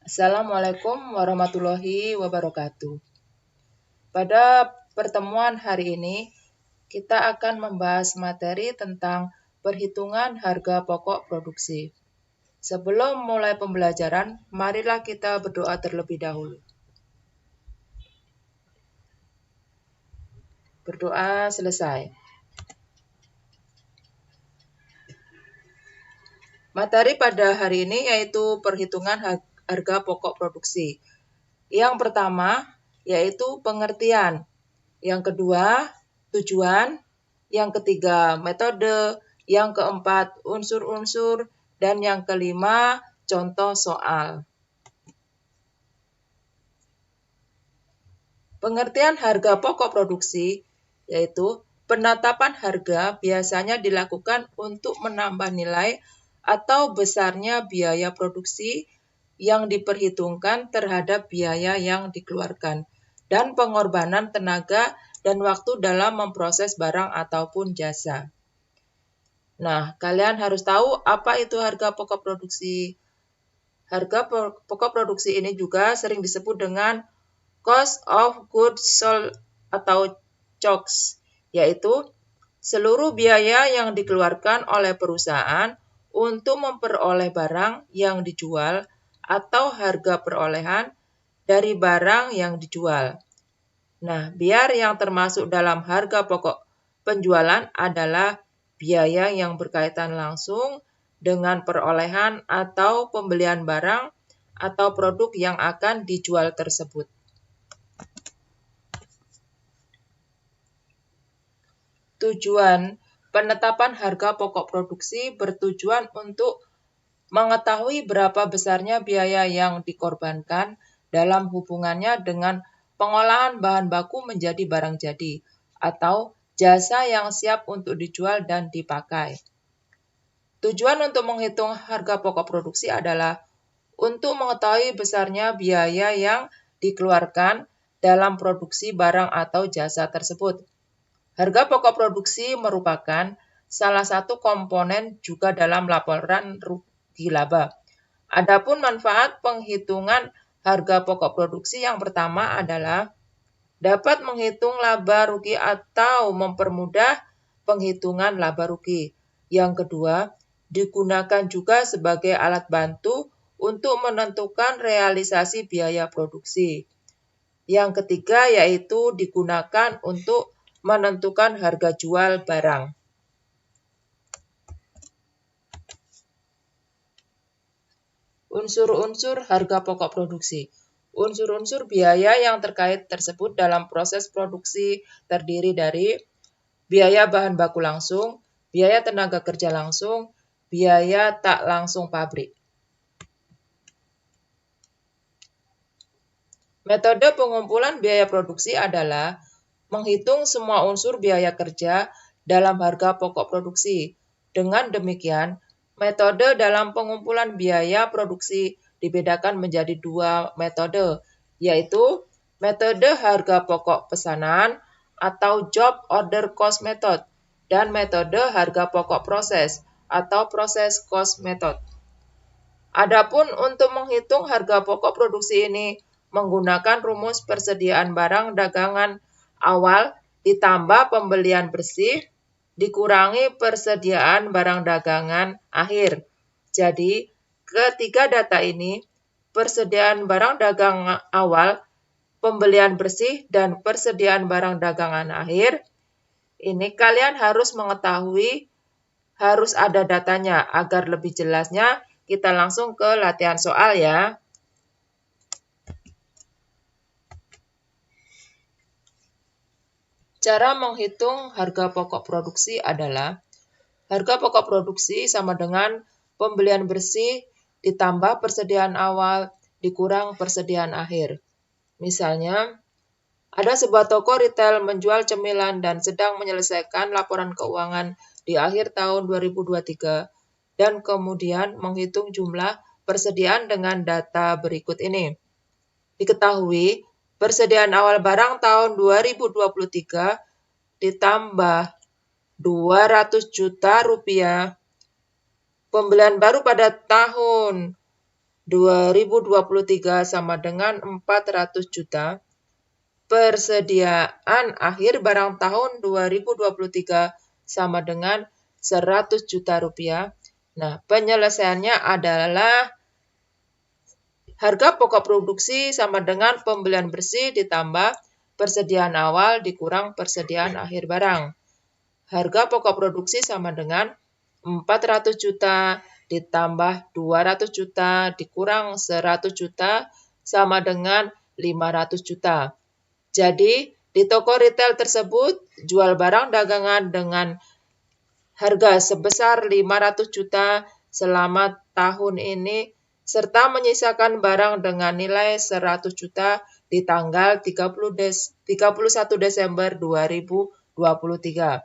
Assalamualaikum warahmatullahi wabarakatuh. Pada pertemuan hari ini, kita akan membahas materi tentang perhitungan harga pokok produksi. Sebelum mulai pembelajaran, marilah kita berdoa terlebih dahulu. Berdoa selesai. Materi pada hari ini yaitu perhitungan harga pokok produksi. Yang pertama yaitu pengertian. Yang kedua, tujuan. Yang ketiga, metode. Yang keempat, unsur-unsur. Dan yang kelima, contoh soal. Pengertian harga pokok produksi yaitu penetapan harga biasanya dilakukan untuk menambah nilai atau besarnya biaya produksi yang diperhitungkan terhadap biaya yang dikeluarkan dan pengorbanan tenaga dan waktu dalam memproses barang ataupun jasa. Nah, kalian harus tahu apa itu harga pokok produksi. Harga pokok produksi ini juga sering disebut dengan Cost of Goods Sold atau COGS, yaitu seluruh biaya yang dikeluarkan oleh perusahaan untuk memperoleh barang yang dijual atau harga perolehan dari barang yang dijual. Nah, biar yang termasuk dalam harga pokok penjualan adalah biaya yang berkaitan langsung dengan perolehan atau pembelian barang atau produk yang akan dijual tersebut. Tujuan penetapan harga pokok produksi bertujuan untuk mengetahui berapa besarnya biaya yang dikorbankan dalam hubungannya dengan pengolahan bahan baku menjadi barang jadi atau jasa yang siap untuk dijual dan dipakai. Tujuan untuk menghitung harga pokok produksi adalah untuk mengetahui besarnya biaya yang dikeluarkan dalam produksi barang atau jasa tersebut. Harga pokok produksi merupakan salah satu komponen juga dalam laporan rugi laba. Adapun manfaat penghitungan harga pokok produksi yang pertama adalah dapat menghitung laba rugi atau mempermudah penghitungan laba rugi. Yang kedua, digunakan juga sebagai alat bantu untuk menentukan realisasi biaya produksi. Yang ketiga yaitu digunakan untuk menentukan harga jual barang. Unsur-unsur harga pokok produksi. Unsur-unsur biaya yang terkait tersebut dalam proses produksi terdiri dari biaya bahan baku langsung, biaya tenaga kerja langsung, biaya tak langsung pabrik. Metode pengumpulan biaya produksi adalah menghitung semua unsur biaya kerja dalam harga pokok produksi. Dengan demikian, metode dalam pengumpulan biaya produksi dibedakan menjadi dua metode, yaitu metode harga pokok pesanan atau job order cost method dan metode harga pokok proses atau process cost method. Adapun untuk menghitung harga pokok produksi ini menggunakan rumus persediaan barang dagangan awal ditambah pembelian bersih dikurangi persediaan barang dagangan akhir. Jadi, ketiga data ini, persediaan barang dagangan awal, pembelian bersih, dan persediaan barang dagangan akhir, ini kalian harus mengetahui, harus ada datanya. Agar lebih jelasnya, kita langsung ke latihan soal ya. Cara menghitung harga pokok produksi adalah harga pokok produksi sama dengan pembelian bersih ditambah persediaan awal dikurang persediaan akhir. Misalnya, ada sebuah toko retail menjual cemilan dan sedang menyelesaikan laporan keuangan di akhir tahun 2023 dan kemudian menghitung jumlah persediaan dengan data berikut ini. Diketahui, persediaan awal barang tahun 2023 ditambah 200 juta rupiah. Pembelian baru pada tahun 2023 sama dengan 400 juta. Persediaan akhir barang tahun 2023 sama dengan 100 juta rupiah. Nah, penyelesaiannya adalah harga pokok produksi sama dengan pembelian bersih ditambah persediaan awal dikurang persediaan akhir barang. Harga pokok produksi sama dengan 400 juta ditambah 200 juta dikurang 100 juta sama dengan 500 juta. Jadi, di toko retail tersebut jual barang dagangan dengan harga sebesar 500 juta selama tahun ini serta menyisakan barang dengan nilai 100 juta di tanggal 31 Desember 2023.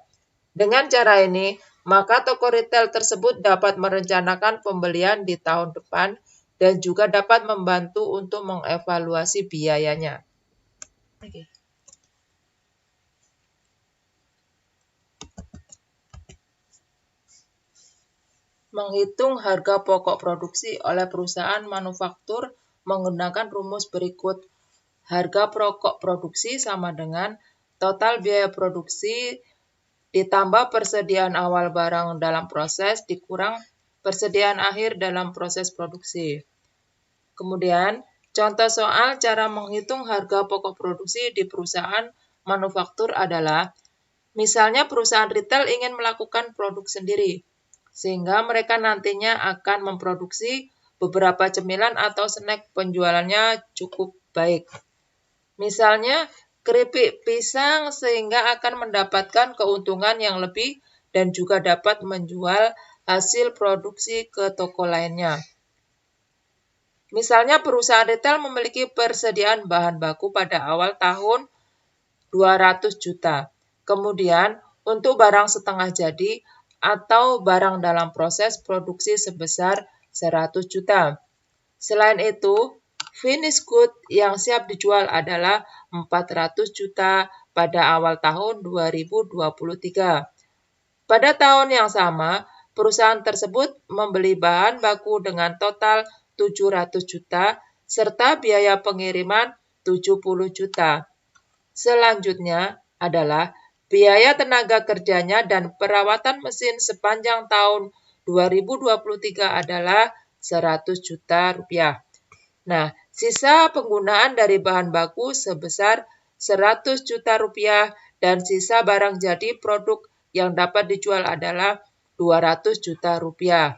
Dengan cara ini, maka toko retail tersebut dapat merencanakan pembelian di tahun depan dan juga dapat membantu untuk mengevaluasi biayanya. Menghitung harga pokok produksi oleh perusahaan manufaktur menggunakan rumus berikut. Harga pokok produksi sama dengan total biaya produksi ditambah persediaan awal barang dalam proses dikurang persediaan akhir dalam proses produksi. Kemudian, contoh soal cara menghitung harga pokok produksi di perusahaan manufaktur adalah, misalnya perusahaan retail ingin melakukan produk sendiri, sehingga mereka nantinya akan memproduksi beberapa cemilan atau snack penjualannya cukup baik. Misalnya, keripik pisang sehingga akan mendapatkan keuntungan yang lebih dan juga dapat menjual hasil produksi ke toko lainnya. Misalnya perusahaan retail memiliki persediaan bahan baku pada awal tahun 200 juta. Kemudian untuk barang setengah jadi atau barang dalam proses produksi sebesar 100 juta. Selain itu, finished good yang siap dijual adalah 400 juta pada awal tahun 2023. Pada tahun yang sama, perusahaan tersebut membeli bahan baku dengan total 700 juta serta biaya pengiriman 70 juta. Selanjutnya adalah biaya tenaga kerjanya dan perawatan mesin sepanjang tahun 2023 adalah 100 juta rupiah. Nah, sisa penggunaan dari bahan baku sebesar 100 juta rupiah dan sisa barang jadi produk yang dapat dijual adalah 200 juta rupiah.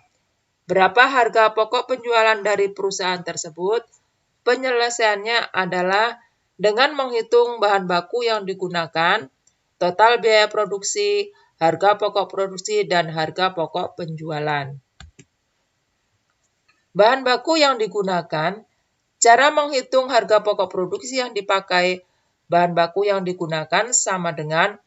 Berapa harga pokok penjualan dari perusahaan tersebut? Penyelesaiannya adalah dengan menghitung bahan baku yang digunakan, total biaya produksi, harga pokok produksi, dan harga pokok penjualan. Bahan baku yang digunakan, cara menghitung harga pokok produksi yang dipakai bahan baku yang digunakan sama dengan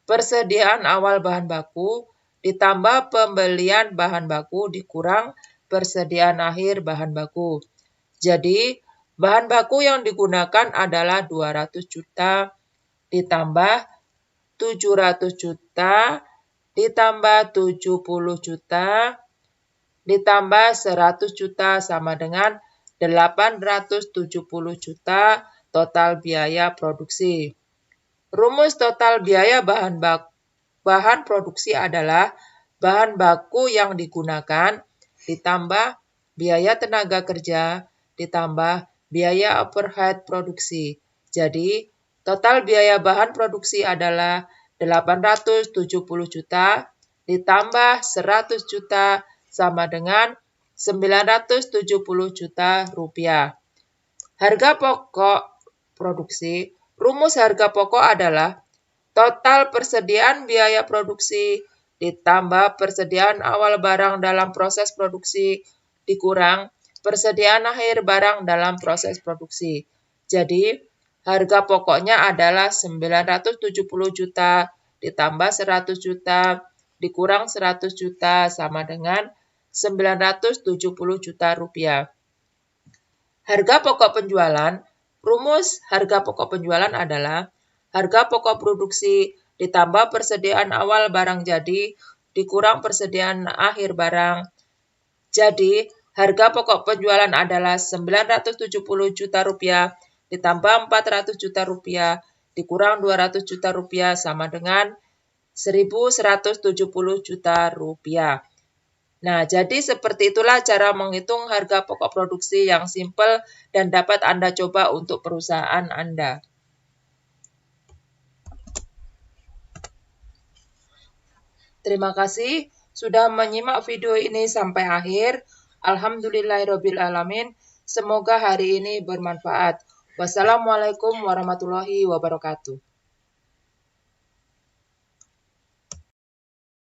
persediaan awal bahan baku ditambah pembelian bahan baku dikurang persediaan akhir bahan baku. Jadi, bahan baku yang digunakan adalah 200 juta ditambah 700 juta ditambah 70 juta ditambah 100 juta sama dengan 870 juta total biaya produksi. Rumus total biaya bahan produksi adalah bahan baku yang digunakan ditambah biaya tenaga kerja ditambah biaya overhead produksi. Jadi, total biaya bahan produksi adalah 870 juta ditambah 100 juta sama dengan 970 juta rupiah. Harga pokok produksi, rumus harga pokok adalah total persediaan biaya produksi ditambah persediaan awal barang dalam proses produksi dikurang persediaan akhir barang dalam proses produksi. Jadi, harga pokoknya adalah 970 juta ditambah 100 juta dikurang 100 juta sama dengan 970 juta rupiah. Harga pokok penjualan, rumus harga pokok penjualan adalah harga pokok produksi ditambah persediaan awal barang jadi dikurang persediaan akhir barang. Jadi, Harga pokok penjualan adalah Rp970 juta ditambah Rp400 juta dikurang Rp200 juta sama dengan Rp1.170 juta. Nah, jadi seperti itulah cara menghitung harga pokok produksi yang simpel dan dapat Anda coba untuk perusahaan Anda. Terima kasih sudah menyimak video ini sampai akhir. Alhamdulillahirrabbilalamin. Semoga hari ini bermanfaat. Wassalamualaikum warahmatullahi wabarakatuh.